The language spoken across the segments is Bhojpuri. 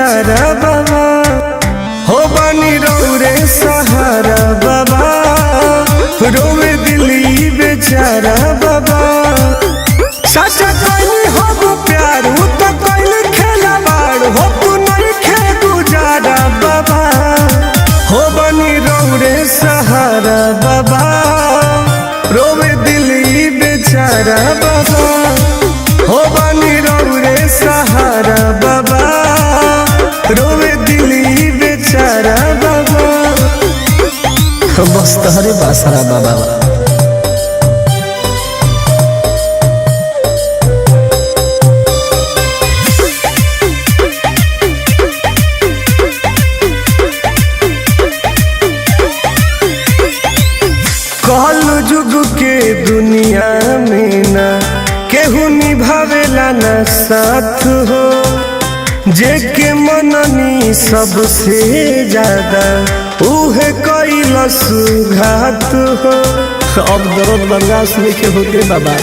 बेचारा बाबा हो बनी रौरे सहारा बाबा रोवे दिली बेचारा बाबा सच कहीं हम प्यार तो कहीं खेला बाड़ हो तू नहीं खे गुजारा बाबा हो बनी रौरे सहारा बाबा रोवे दिली बेचारा बाबा हो बनी रौरे सहारा बाबा रोवे दिली बेचारा बाबा बस तहरे बासरा बाबा। कल जुग के दुनिया में ना केहू निभावेला ना साथ हो जेके मननी सबसे ज्यादा उहे कैलस घात हो। अब दर्द बर्दाश्त नहीं होते बाबा।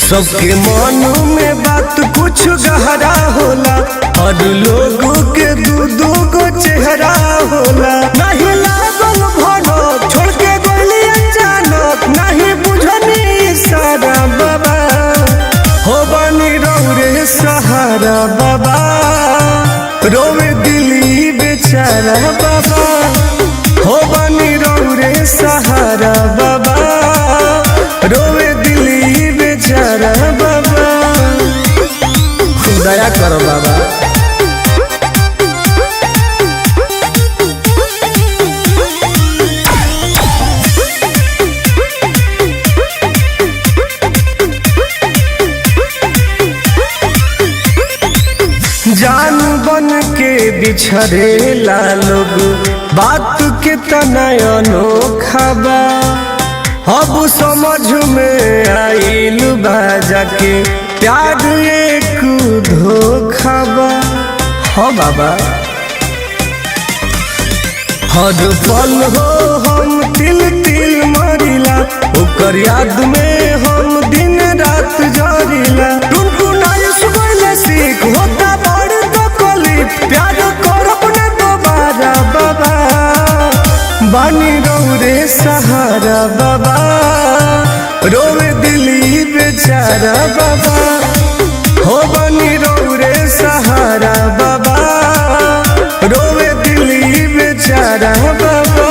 सबके मन में बात कुछ गहरा होला और लोगों के दू गो चेहरा होला नहीं लागल भनो छोड़ के गोली अचानक नहीं बुझनी सारा बाबा हो बनी रौरे सहारा बाबा रोवे दिली बेचारा बाबा हो बनी रौरे सहारा बाबा रोवे दिली बेचारा बाबा दया करो बाबा। जान बन के बिछड़ेला लोग बात के तना अनोखा बा अब समझ में आइल बा जाके प्यार एक धोखा बा। हाँ बाबा। हर पल हो हम तिल तिल मरिला ओकर याद में हम दिन रात जरिला टुनटुनाई सुबह सीख होता बड़ तकलीफ प्यार करब न दोबारा बाबा बानी रौरे सहारा बाबा रोवे दिली बेचारा बाबा हो बनी रौरे सहारा बाबा रोवे दिली बेचारा बाबा